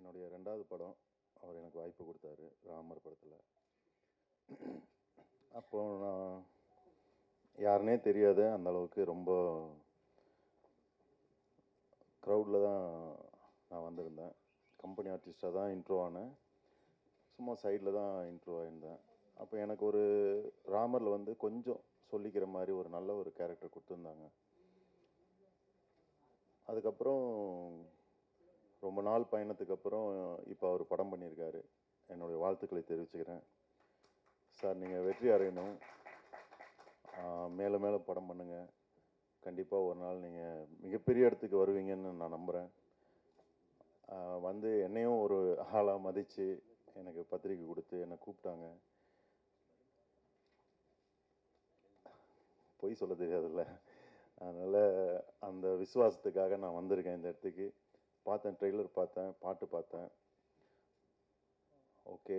என்னுடைய 2வது படம். அவர் எனக்கு வாய்ப்பு கொடுத்தாரு ராமர் படத்தில். அப்போ நான் யாருனே தெரியாது, அந்த அளவுக்கு ரொம்ப க்ரௌடில் தான் நான் வந்திருந்தேன். கம்பெனி ஆர்டிஸ்டாக தான் இன்ட்ரோ ஆனேன். சும்மா சைடில் தான் இன்ட்ரோ ஆயிருந்தேன். அப்போ எனக்கு ஒரு ராமரில் வந்து கொஞ்சம் சொல்லிக்கிற மாதிரி ஒரு நல்ல ஒரு கேரக்டர் கொடுத்துருந்தாங்க. அதுக்கப்புறம் ரொம்ப நாள் பயணத்துக்கு அப்புறம் இப்போ அவர் படம் பண்ணியிருக்காரு. என்னுடைய வாழ்த்துக்களை தெரிவிச்சுக்கிறேன். சார், நீங்கள் வெற்றி அடையணும், மேலே மேலே படம் பண்ணுங்கள். கண்டிப்பாக ஒரு நாள் நீங்கள் மிகப்பெரிய இடத்துக்கு வருவீங்கன்னு நான் நம்புகிறேன். வந்து என்னையும் ஒரு ஆளாக மதித்து எனக்கு பத்திரிக்கை கொடுத்து என்னை கூப்பிட்டாங்க. பொய் சொல்ல தெரியாதுல்ல, அதனால் அந்த விசுவாசத்துக்காக நான் வந்திருக்கேன் இந்த இடத்துக்கு. பார்த்தேன், ட்ரெய்லர் பார்த்தேன், பாட்டு பார்த்தேன். ஓகே,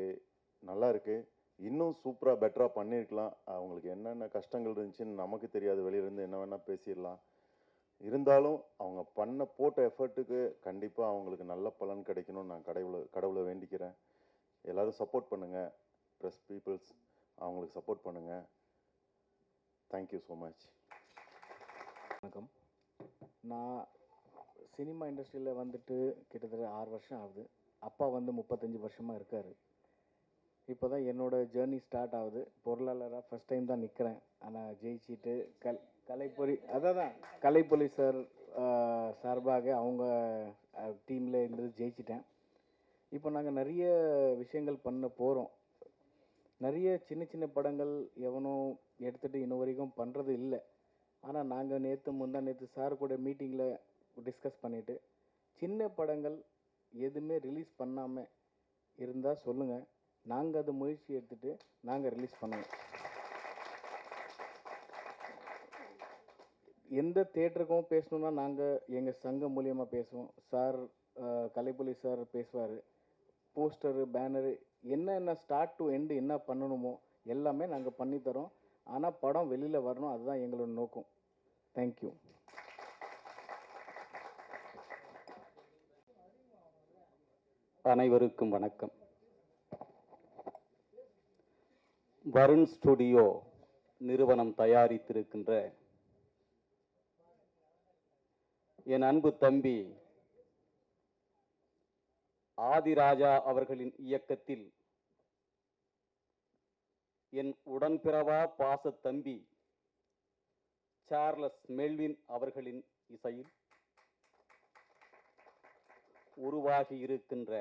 நல்லா இருக்குது. இன்னும் சூப்பராக பெட்டராக பண்ணியிருக்கலாம். அவங்களுக்கு என்னென்ன கஷ்டங்கள் இருந்துச்சுன்னு நமக்கு தெரியாது, வெளியிலேருந்து என்ன வேணால் பேசிடலாம். இருந்தாலும் அவங்க போட்ட எஃபர்ட்டுக்கு கண்டிப்பாக அவங்களுக்கு நல்ல பலன் கிடைக்கணும்னு நான் கடவுளை வேண்டிக்கிறேன். எல்லோரும் சப்போர்ட் பண்ணுங்கள். ப்ரெஸ் பீப்புள்ஸ் அவங்களுக்கு சப்போர்ட் பண்ணுங்கள். Thank you so much. வணக்கம். நான் சினிமா இண்டஸ்ட்ரியில் வந்துட்டு கிட்டத்தட்ட 6 வருஷம் ஆகுது. அப்பா வந்து 35 வருஷமாக இருக்கார். இப்போ தான் என்னோடய ஜேர்னி ஸ்டார்ட் ஆகுது. பொருளாளராக ஃபஸ்ட் டைம் தான் நிற்கிறேன். ஆனால் ஜெயிச்சிட்டு கலைப்பொலி சார் சார்பாக அவங்க டீமில் இருந்தது ஜெயிச்சிட்டேன். இப்போ நாங்கள் நிறைய விஷயங்கள் பண்ண போகிறோம். நிறைய சின்ன சின்ன படங்கள் எவனும் எடுத்துகிட்டு இன்ன வரைக்கும் பண்ணுறது இல்லை. ஆனால் நாங்கள் நேற்று சார் கூட மீட்டிங்கில் டிஸ்கஸ் பண்ணிவிட்டு சின்ன படங்கள் எதுவுமே ரிலீஸ் பண்ணாமல் இருந்தால் சொல்லுங்கள், நாங்கள் அது முயற்சி எடுத்துகிட்டு நாங்கள் ரிலீஸ் பண்ணுவோம். எந்த தேட்டருக்கும் பேசணுன்னா நாங்கள் எங்கள் சங்கம் மூலியமாக பேசுவோம். சார் கலைப்புலி சார் பேசுவார். போஸ்டரு, பேனரு, என்னென்ன ஸ்டார்ட் டு எண்டு என்ன பண்ணணுமோ எல்லாமே நாங்கள் பண்ணித்தரோம். ஆனால் படம் வெளியில் வரணும், அதுதான் எங்களோட நோக்கம். தேங்க்யூ. அனைவருக்கும் வணக்கம். வருண் ஸ்டுடியோ நிறுவனம் தயாரித்திருக்கின்ற என் அன்பு தம்பி ஆதிராஜா அவர்களின் இயக்கத்தில் என் உடன்பிறவா பாச தம்பி சார்லஸ் மெல்வின் அவர்களின் இசையில் உருவாகி இருக்கின்ற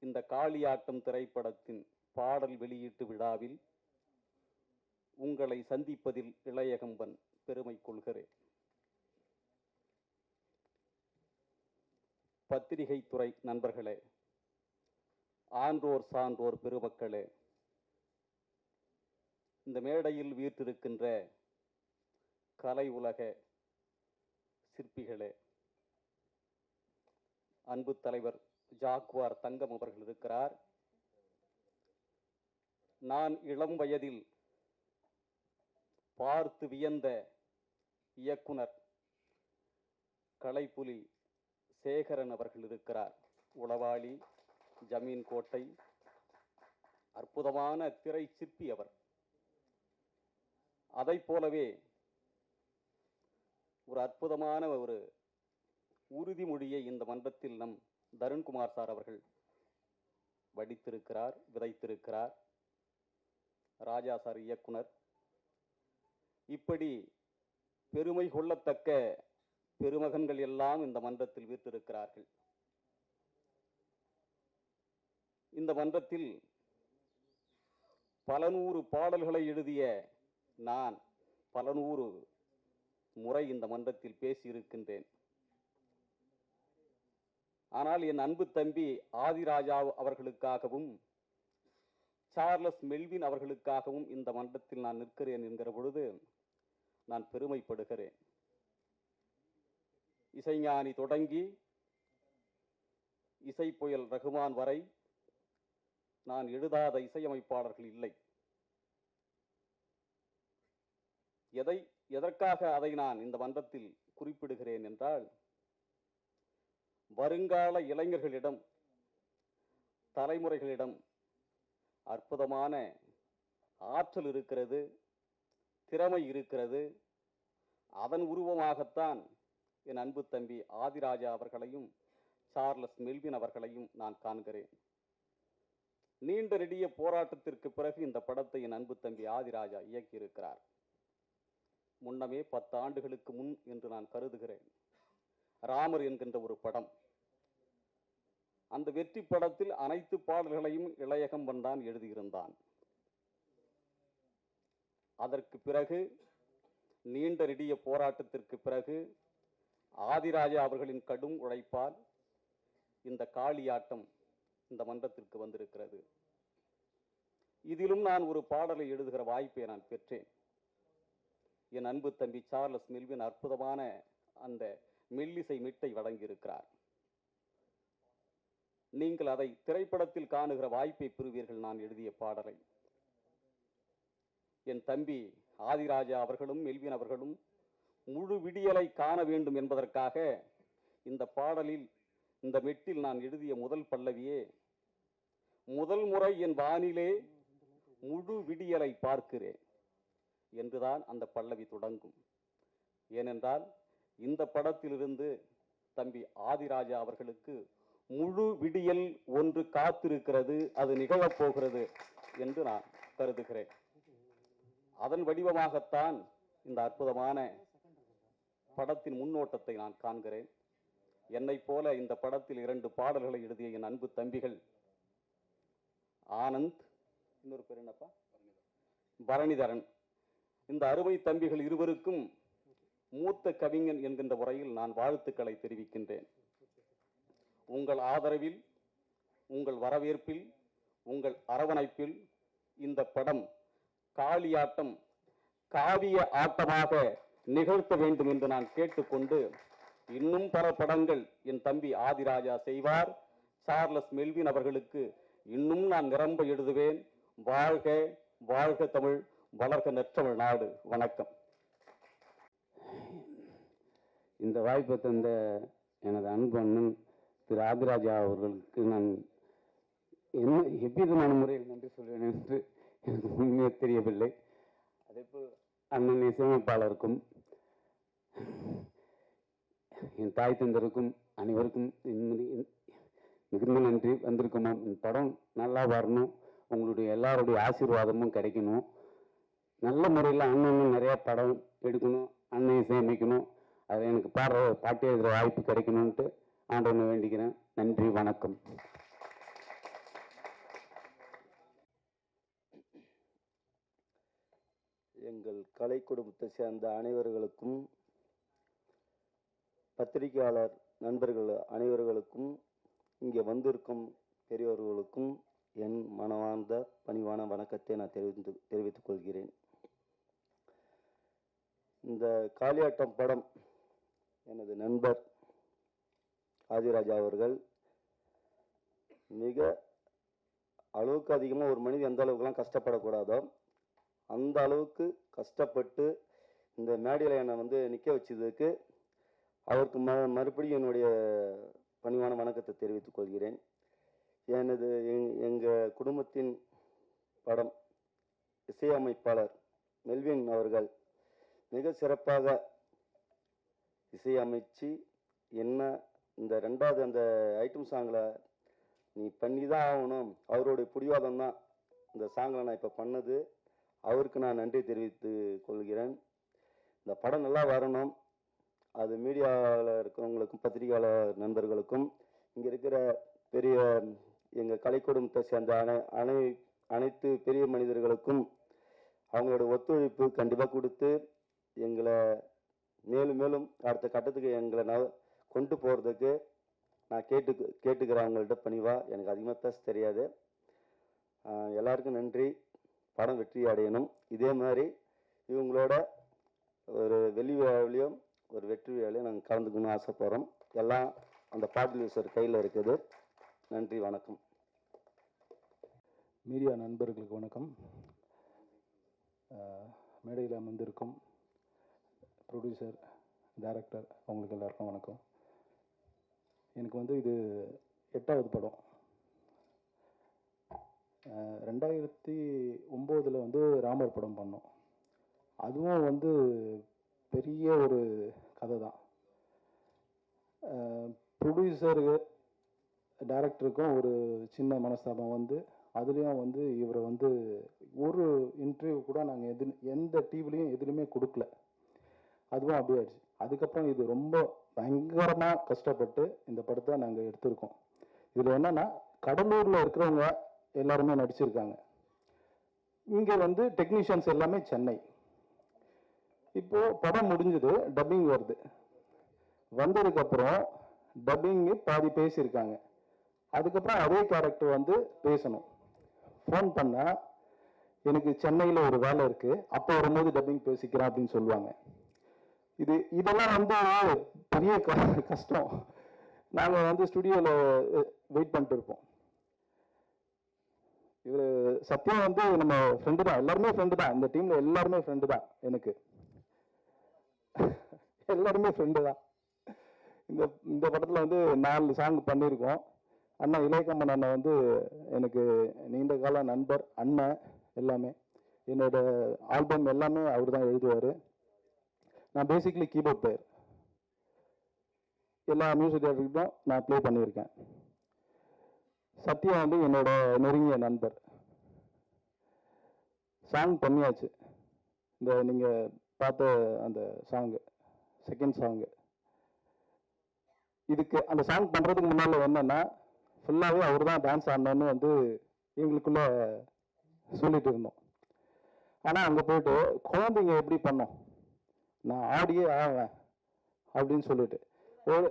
இந்த காளியாட்டம் திரைப்படத்தின் பாடல் வெளியீட்டு விழாவில் உங்களை சந்திப்பதில் இளையகம்பன் பெருமை கொள்கிறேன். பத்திரிகை துறை நண்பர்களே, ஆன்றோர் சான்றோர் பெருமக்களே, இந்த மேடையில் வீற்றிருக்கின்ற கலை உலக சிற்பிகளே, அன்பு தலைவர் ஜாக்குவார் தங்கம் அவர்கள் இருக்கிறார். நான் இளம் வயதில் பார்த்து வியந்த இயக்குனர் கலைப்புலி சேகரன் அவர்கள் இருக்கிறார். உளவாளி, ஜமீன் கோட்டை, அற்புதமான திரை சிற்பி அவர். அதை போலவே ஒரு அற்புதமான ஒரு உறுதிமொழியை இந்த மன்றத்தில் நம் தருண்குமார் சார் அவர்கள் வடித்திருக்கிறார், விதைத்திருக்கிறார். ராஜா சார் இயக்குனர். இப்படி பெருமை கொள்ளத்தக்க பெருமகன்கள் எல்லாம் இந்த மன்றத்தில் வீற்றிருக்கிறார்கள். இந்த மன்றத்தில் பல நூறு பாடல்களை எழுதிய நான் பல நூறு முறை இந்த மன்றத்தில் பேசியிருக்கின்றேன். ஆனால் என் அன்பு தம்பி ஆதிராஜா அவர்களுக்காகவும் சார்லஸ் மெல்வின் அவர்களுக்காகவும் இந்த மன்றத்தில் நான் நிற்கிறேன் என்கிற பொழுது நான் பெருமைப்படுகிறேன். இசைஞானி தொடங்கி இசை புயல் ரகுமான் வரை நான் எழுதாத இசையமைப்பாளர்கள் இல்லை. எதற்காக அதை நான் இந்த மன்றத்தில் குறிப்பிடுகிறேன் என்றால், வருங்கால இளைஞர்களிடம், தலைமுறைகளிடம் அற்புதமான ஆற்றல் இருக்கிறது, திறமை இருக்கிறது. அதன் உருவமாகத்தான் என் அன்பு தம்பி ஆதிராஜா அவர்களையும் சார்லஸ் மெல்வின் அவர்களையும் நான் காண்கிறேன். நீண்ட நெடிய போராட்டத்திற்கு பிறகு இந்த படத்தை என் அன்பு தம்பி ஆதிராஜா இயக்கியிருக்கிறார். முன்னமே 10 ஆண்டுகளுக்கு முன் என்று நான் கருதுகிறேன். ராமர் என்கின்ற ஒரு படம். அந்த வெற்றி படத்தில் அனைத்து பாடல்களையும் இளையகம்பன் தான் எழுதியிருந்தான். அதற்கு பிறகு நீண்ட நெடிய போராட்டத்திற்கு பிறகு ஆதிராஜா அவர்களின் கடும் உழைப்பால் இந்த காளியாட்டம் இந்த மன்றத்திற்கு வந்திருக்கிறது. இதிலும் நான் ஒரு பாடலை எழுதுகிற வாய்ப்பை நான் பெற்றேன். என் அன்பு தம்பி சார்லஸ் மெல்வின் அற்புதமான அந்த மெல்லிசை மிட்டை வழங்கியிருக்கிறார். நீங்கள் அதை திரைப்படத்தில் காணுகிற வாய்ப்பை பெறுவீர்கள். நான் எழுதிய பாடலை என் தம்பி ஆதிராஜா அவர்களும் மெல்வின் அவர்களும் முழு விடியலை காண வேண்டும் என்பதற்காக இந்த பாடலில், இந்த மெட்டில் நான் எழுதிய முதல் பல்லவியே, முதல் முறை என் வானிலே முழு விடியலை பார்க்கிறேன் என்றுதான் அந்த பல்லவி தொடங்கும். ஏனென்றால் இந்த படத்திலிருந்து தம்பி ஆதிராஜா அவர்களுக்கு முழு விடியல் ஒன்று காத்திருக்கிறது, அது நிகழப்போகிறது என்று நான் கருதுகிறேன். அதன் வடிவமாகத்தான் இந்த அற்புதமான படத்தின் முன்னோட்டத்தை நான் காண்கிறேன். என்னை போல இந்த படத்தில் 2 பாடல்களை எழுதிய என் அன்பு தம்பிகள் ஆனந்த், இன்னொரு பேர் என்னப்பா, பரணிதரன், இந்த அருமை தம்பிகள் இருவருக்கும் மூத்த கவிஞன் என்கின்ற முறையில் நான் வாழ்த்துக்களை தெரிவிக்கின்றேன். உங்கள் ஆதரவில், உங்கள் வரவேற்பில், உங்கள் அரவணைப்பில் இந்த படம் காளியாட்டம் காவிய ஆட்டமாக நிகழ்த்த வேண்டும் என்று நான் கேட்டுக்கொண்டு, இன்னும் பல படங்கள் என் தம்பி ஆதிராஜா செய்வார். சார்லஸ் மெல்வின் அவர்களுக்கு இன்னும் நான் நிரம்ப எழுதுவேன். வாழ்க வாழ்க தமிழ், வளர்க நற்றமிழ் நாடு. வணக்கம். இந்த வாய்ப்பை தந்த எனது அன்பு அண்ணன் திரு ஆதிராஜா அவர்களுக்கு நான் எவ்விதமான முறையில் நன்றி சொல்வேன் என்று எனக்கு உண்மையாக தெரியவில்லை. அதேபோல் அண்ணன் இசையமைப்பாளருக்கும், என் தாய் தந்தருக்கும் அனைவருக்கும் மிகுந்த நன்றி. வந்திருக்கணும், இந்த படம் நல்லா வரணும், உங்களுடைய எல்லாருடைய ஆசீர்வாதமும் கிடைக்கணும். நல்ல முறையில் அண்ணன் நிறையா படம் எடுக்கணும், அண்ணன் இசையமைக்கணும், அதை எனக்கு பாட்டு எழுதுகிற வாய்ப்பு கிடைக்கணும்ன்ட்டு ஆண்டவனை வேண்டிக்கிறேன். நன்றி, வணக்கம். எங்கள் கலை குடும்பத்தை சேர்ந்த அனைவர்களுக்கும், பத்திரிகையாளர் நண்பர்கள் அனைவர்களுக்கும், இங்கே வந்திருக்கும் பெரியவர்களுக்கும் என் மனவார்ந்த பணிவான வணக்கத்தை நான் தெரிவித்துக் கொள்கிறேன். இந்த காளியாட்டம் படம் எனது நண்பர் ஆதிராஜா அவர்கள் மிக அளவுக்கு அதிகமாக ஒரு மனிதன் எந்த அளவுக்குலாம் கஷ்டப்படக்கூடாதோ அந்த அளவுக்கு கஷ்டப்பட்டு இந்த மேடையில் என்னை நிற்க வச்சதுக்கு அவருக்கு மறுபடியும் என்னுடைய பணிவான வணக்கத்தை தெரிவித்துக் கொள்கிறேன். எங்கள் குடும்பத்தின் படம் இசையமைப்பாளர் மெல்வின் அவர்கள் மிக சிறப்பாக இசையமைச்சு என்ன இந்த 2வது அந்த ஐட்டம் சாங்கில் நீ பண்ணி தான் ஆகணும், அவருடைய பிடிவாதம் தான் இந்த சாங்கில் நான் இப்போ பண்ணது. அவருக்கு நான் நன்றி தெரிவித்து கொள்கிறேன். இந்த படம் நல்லா வரணும், அது மீடியாவில் இருக்கிறவங்களுக்கும் பத்திரிகையாளர் நண்பர்களுக்கும் இங்கே இருக்கிற பெரிய எங்கள் கலை குடும்பத்தை சேர்ந்த அனைத்து பெரிய மனிதர்களுக்கும் அவங்களோட ஒத்துழைப்பு கண்டிப்பாக கொடுத்து எங்களை மேலும் மேலும் அடுத்த கட்டத்துக்கு எங்களை கொண்டு போகிறதுக்கு நான் கேட்டுக்கிறேன். அவங்கள்ட்ட பணிவாக, எனக்கு அதிகமாக பேச தெரியாது. எல்லாருக்கும் நன்றி. படம் வெற்றி அடையணும். இதே மாதிரி இவங்களோட ஒரு வெள்ளி விழாவிலையும் ஒரு வெற்றி விழாவிலையும் நாங்கள் கலந்துக்கணும்னு ஆசைப்படுறோம். எல்லாம் அந்த பாட்டில் யூசர் கையில் இருக்குது. நன்றி, வணக்கம். மீடியா நண்பர்களுக்கு வணக்கம். மேடையில் அமர்ந்திருக்கும் ப்ரொடியூசர், டைரக்டர், அவங்களுக்கு எல்லாருக்கும் வணக்கம். எனக்கு வந்து இது 8வது படம். 2009 வந்து ராமர் படம் பண்ணோம். அதுவும் வந்து பெரிய ஒரு கதை தான். ப்ரொடியூசரு டைரக்டருக்கும் ஒரு சின்ன மனஸ்தாபம் வந்து அதுலேயும் வந்து இவரை வந்து ஒரு இன்டர்வியூ கூட நாங்கள் எந்த டிவிலையும் எதுலையுமே கொடுக்கல. அதுவும் அப்படியே ஆயிடுச்சு. அதுக்கப்புறம் இது ரொம்ப பயங்கரமாக கஷ்டப்பட்டு இந்த படத்தை நாங்கள் எடுத்திருக்கோம். இதில் என்னென்னா கடலூரில் இருக்கிறவங்க எல்லாருமே நடிச்சிருக்காங்க. இங்கே வந்து டெக்னீஷியன்ஸ் எல்லாமே சென்னை. இப்போது படம் முடிஞ்சது, டப்பிங் வருது. வந்ததுக்கப்புறம் டப்பிங்கு பாதி பேசியிருக்காங்க. அதுக்கப்புறம் அதே கேரக்டர் வந்து பேசணும். ஃபோன் பண்ணால் எனக்கு சென்னையில் ஒரு வேலை இருக்குது, அப்போ வரும்போது டப்பிங் பேசிக்கிறேன் அப்படின்னு சொல்லுவாங்க. இதெல்லாம் வந்து பெரிய கஷ்டம். நாங்கள் வந்து ஸ்டுடியோவில் வெயிட் பண்ணிட்டு இருப்போம். இவர் சத்யா வந்து நம்ம ஃப்ரெண்டு தான், எல்லாருமே ஃப்ரெண்டு தான். இந்த டீமில் எல்லாருமே ஃப்ரெண்டு தான். எனக்கு எல்லாருமே ஃப்ரெண்டு தான். இந்த படத்தில் வந்து 4 சாங் பண்ணியிருக்கோம். அண்ணா இளையகம்மன் அண்ணன் வந்து எனக்கு நீண்ட கால நண்பர், அண்ணன். எல்லாமே என்னோட ஆல்பம் எல்லாமே அவர் தான் எழுதுவார். நான் பேசிக்கலி கீபோர்ட் பிளேயர். எல்லா மியூசிக் டைரக்டருக்கும் நான் ப்ளே பண்ணியிருக்கேன். சத்யா வந்து என்னோட நெருங்கிய நண்பர். சாங் பண்ணியாச்சு. இந்த நீங்கள் பார்த்த அந்த சாங்கு, செகண்ட் சாங்கு. இதுக்கு அந்த சாங் பண்ணுறதுக்கு முன்னால் என்னென்னா ஃபுல்லாகவே அவர் தான் டான்ஸ் ஆடணும்னு வந்து எங்களுக்குள்ளே சொல்லிட்டு இருந்தோம். ஆனால் அங்கே போயிட்டு குழந்தைங்க எப்படி பண்ணோம், நான் ஆடியே ஆவேன் அப்படின்னு சொல்லிட்டு ஒரு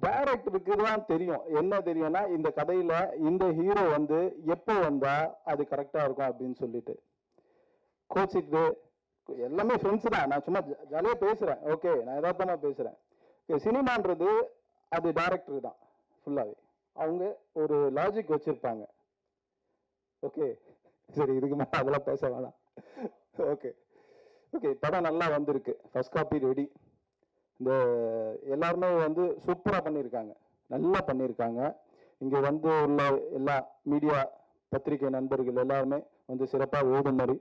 டைரக்டருக்கு தான் தெரியும். என்ன தெரியும்னா இந்த கதையில் இந்த ஹீரோ வந்து எப்போ வந்தால் அது கரெக்டாக இருக்கும் அப்படின்னு சொல்லிட்டு கோச்சிட்டு எல்லாமே ஃப்ரெண்ட்ஸ் தான். நான் சும்மா ஜாலியாக பேசுகிறேன். ஓகே, நான் யதார்த்தமாக பேசுகிறேன். சினிமான்றது அது டைரக்டர் தான் ஃபுல்லாகவே. அவங்க ஒரு லாஜிக் வச்சுருப்பாங்க. ஓகே, சரி, இதுக்கு மேலே அதெல்லாம் பேச வேணாம். ஓகே ஓகே படம் நல்லா வந்திருக்கு. First copy ready. இந்த எல்லாருமே வந்து சூப்பராக பண்ணியிருக்காங்க, நல்லா பண்ணியிருக்காங்க. இங்கே வந்து உள்ள எல்லா மீடியா பத்திரிகை நண்பர்கள் எல்லாருமே வந்து சிறப்பாக ஓடும் மாதிரி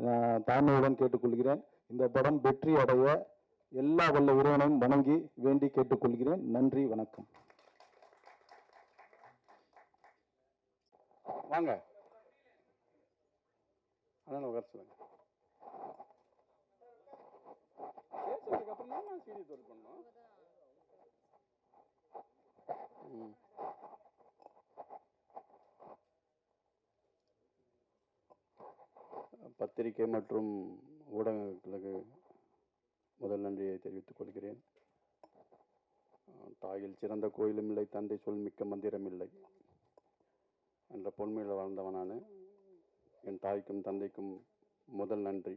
நான் தாழ்மையுடன் கேட்டுக்கொள்கிறேன். இந்த படம் வெற்றி அடைய எல்லா வல்ல இறைவனையும் வணங்கி வேண்டி கேட்டுக்கொள்கிறேன். நன்றி, வணக்கம். வாங்க அதான் உட்கார சொல்லுங்க. பேசுறதுக்கு அப்புறம் தான் நான் சீடி தொல் பண்ணோம். பத்திரிகை மற்றும் ஊடகங்களுக்கு முதல் நன்றியை தெரிவித்துக் கொள்கிறேன். தாயில் சிறந்த கோயிலும் இல்லை, தந்தை சொல் மிக்க மந்திரம் இல்லை என்ற பொன்மையில் வாழ்ந்தவனான என் தாய்க்கும் தந்தைக்கும் முதல் நன்றி.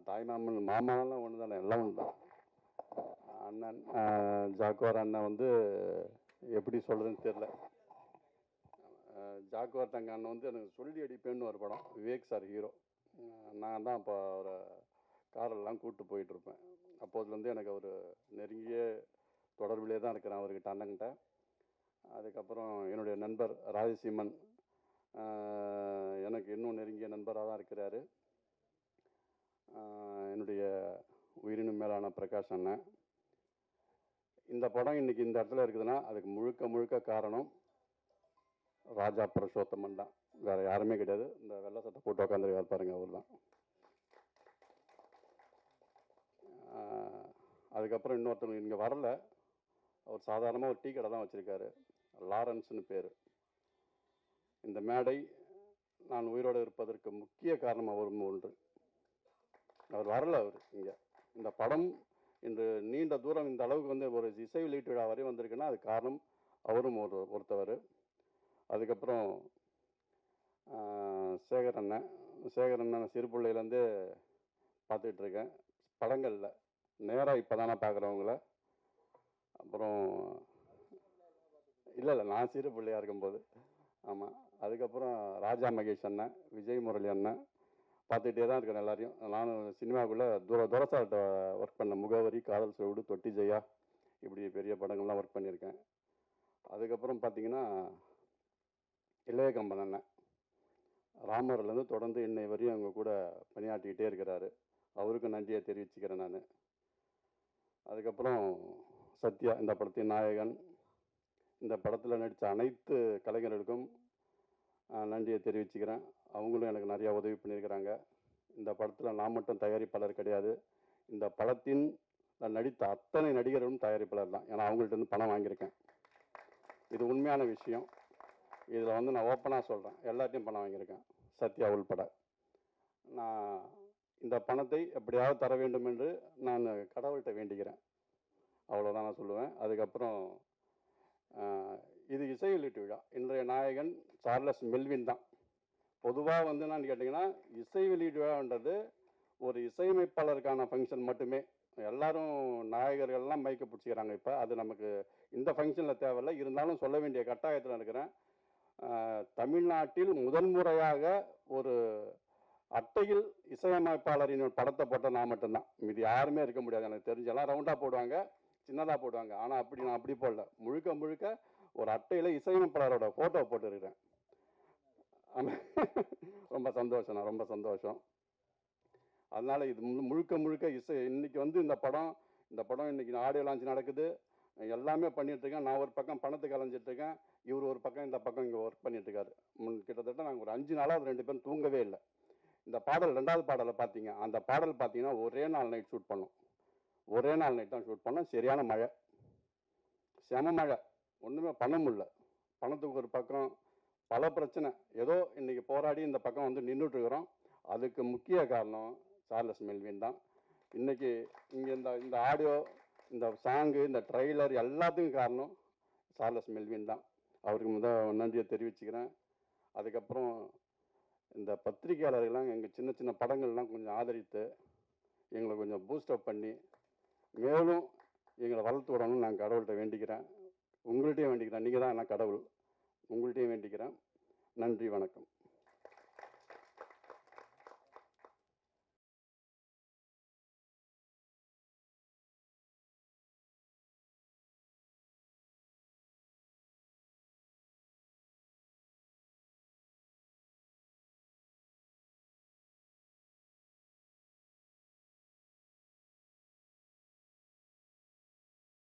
தாய் மாமன் மாமாலாம் ஒன்று தானே, எல்லாம் ஒன்று தான். அண்ணன் ஜாக்குவார் அண்ணன் வந்து எப்படி சொல்கிறதுன்னு தெரில. ஜாக்குவார் தங்க அண்ணன் வந்து எனக்கு சொல்லி அடிப்பேன்னு ஒரு படம், விவேக் சார் ஹீரோ. நான் தான் அப்போ அவரை காரெல்லாம் கூப்பிட்டு போயிட்டுருப்பேன். அப்போதுலேருந்து எனக்கு அவர் நெருங்கிய தொடர்பிலே தான் இருக்கிறேன் அவர்கிட்ட, அண்ணங்கிட்ட. அதுக்கப்புறம் என்னுடைய நண்பர் ராஜசீமன் எனக்கு இன்னும் நெருங்கிய நண்பராக தான் இருக்கிறாரு. என்னுடைய உயிரினும் மேலான பிரகாஷ் அண்ணன். இந்த படம் இன்றைக்கி இந்த இடத்துல இருக்குதுன்னா அதுக்கு முழுக்க முழுக்க காரணம் ராஜா புருஷோத்தமன் தான், வேறு யாருமே கிடையாது. இந்த வெள்ளை சட்டை போட்டு உட்காந்துருக்காரு பாருங்க, அவர் தான். அதுக்கப்புறம் இன்னொருத்தவங்க இங்கே வரல, அவர் சாதாரணமாக ஒரு டீ கடை தான் வச்சுருக்காரு, லாரன்ஸ்னு பேர். இந்த மேடை நான் உயிரோடு இருப்பதற்கு முக்கிய காரணம் அவரும் ஒன்று. அவர் வரல, அவர் இங்கே இந்த படம் இன்று நீண்ட தூரம் இந்த அளவுக்கு வந்து ஒரு இசை வெளியீட்டு விழா வரையும் வந்திருக்குன்னா அது காரணம் அவரும் ஒருத்தவர். அதுக்கப்புறம் சேகர் அண்ணன் சிறு பிள்ளையிலேருந்து பார்த்துட்ருக்கேன் படங்களில், நேராக இப்போ தானே பார்க்குறவங்கள. அப்புறம் இல்லை நான் சிறு பிள்ளையாக இருக்கும்போது. ஆமாம். அதுக்கப்புறம் ராஜா மகேஷ் அண்ணன், விஜய் முரளி அண்ணன், பார்த்துக்கிட்டே தான் இருக்கிறேன் எல்லாரையும். நானும் சினிமாவுக்குள்ளே துரசார்ட்ட ஒர்க் பண்ண முகவரி, காதல் சோடு, தொட்டி ஜெயா, இப்படி பெரிய படங்கள்லாம் ஒர்க் பண்ணியிருக்கேன். அதுக்கப்புறம் பார்த்தீங்கன்னா இளைய கம்பன் அண்ணன் ராமர்லேருந்து தொடர்ந்து இன்னை வரையும் அவங்க கூட பணியாற்றிக்கிட்டே இருக்கிறாரு. அவருக்கும் நன்றியை தெரிவிச்சுக்கிறேன் நான். அதுக்கப்புறம் சத்யா, இந்த படத்தின் நாயகன், இந்த படத்தில் நடித்த அனைத்து கலைஞர்களுக்கும் நன்றியை தெரிவிச்சுக்கிறேன். அவங்களும் எனக்கு நிறையா உதவி பண்ணியிருக்கிறாங்க. இந்த படத்தில் நான் மட்டும் தயாரிப்பாளர் கிடையாது, இந்த படத்தின் நடித்த அத்தனை நடிகர்களும் தயாரிப்பாளர் தான். ஏன்னா அவங்கள்ட்ட இருந்து பணம் வாங்கியிருக்கேன். இது உண்மையான விஷயம். இதில் வந்து நான் ஓப்பனாக சொல்கிறேன், எல்லாத்தையும் பணம் வாங்கியிருக்கேன், சத்யா உள்பட. நான் இந்த பணத்தை எப்படியாவது தர வேண்டும் என்று நான் கடவுள்கிட்ட வேண்டிக்கிறேன். அவ்வளோதான் நான் சொல்லுவேன். அதுக்கப்புறம் இது இசை வெளியீட்டு விழா. இன்றைய நாயகன் சார்லஸ் மெல்வின் தான். பொதுவாக வந்து நான் கேட்டிங்கன்னா, இசை வெளியீட்டு விழான்றது ஒரு இசையமைப்பாளருக்கான ஃபங்க்ஷன் மட்டுமே. எல்லாரும் நாயகர்கள்லாம் மைக்க பிடிச்சிக்கிறாங்க. இப்போ அது நமக்கு இந்த ஃபங்க்ஷனில் தேவையில்லை. இருந்தாலும் சொல்ல வேண்டிய கட்டாயத்தில் இருக்கிறேன். தமிழ்நாட்டில் முதன்முறையாக ஒரு அட்டையில் இசையமைப்பாளரின் படத்தை போட்ட நான் மட்டும்தான். இது யாருமே இருக்க முடியாது. எனக்கு தெரிஞ்செல்லாம் ரவுண்டாக போடுவாங்க, சின்னதாக போடுவாங்க. ஆனால் நான் அப்படி போடல. முழுக்க முழுக்க ஒரு அட்டையில் இசையமைப்பாளரோட ஃபோட்டோ போட்டுருக்கிறேன். ரொம்ப சந்தோஷம், ரொம்ப சந்தோஷம். அதனால் இது முழுக்க முழுக்க இசை. இன்றைக்கி வந்து இந்த படம் இன்றைக்கி ஆடியோ லான்ச் நடக்குது, எல்லாமே பண்ணிகிட்ருக்கேன். நான் ஒரு பக்கம் பணத்துக்கு அலைஞ்சிட்ருக்கேன், இவர் ஒரு பக்கம் இந்த பக்கம் இங்கே ஒர்க் பண்ணிகிட்ருக்காரு. கிட்டத்தட்ட நாங்கள் ஒரு 5 நாளாக 2 பேரும் தூங்கவே இல்லை. இந்த பாடல் 2வது பாடலை பார்த்தீங்க, அந்த பாடல் பார்த்தீங்கன்னா ஒரே நாள் நைட் ஷூட் பண்ணோம். ஒரே நாள் நைட் தான் ஷூட் பண்ணோம். சரியான மழை, செம மழை, ஒன்றுமே பண்ண முடியல. பணத்துக்கு ஒரு பக்கம் பல பிரச்சனை. ஏதோ இன்றைக்கி போராடி இந்த பக்கம் வந்து நின்றுட்டுருக்குறோம். அதுக்கு முக்கிய காரணம் சார்லஸ் மெல்வின் தான். இன்றைக்கி இங்கே இந்த ஆடியோ, இந்த சாங்கு, இந்த ட்ரெய்லர் எல்லாத்துக்கும் காரணம் சார்லஸ் மெல்வின் தான். அவருக்கு நன்றியை தெரிவிச்சுக்கிறேன். அதுக்கப்புறம் இந்த பத்திரிகையாளர்கள்லாம் எங்கள் சின்ன சின்ன படங்கள்லாம் கொஞ்சம் ஆதரித்து எங்களை கொஞ்சம் பூஸ்டப் பண்ணி மேலும் எங்களை வளர்த்து விடணும்னு நான் கடவுள்கிட்ட வேண்டிக்கிறேன். உங்கள்கிட்டையும் வேண்டிக்கிறேன். நீங்கள் தான் என்ன கடவுள். உங்கள்கிட்டையும் வேண்டிக்கிறேன். நன்றி, வணக்கம்.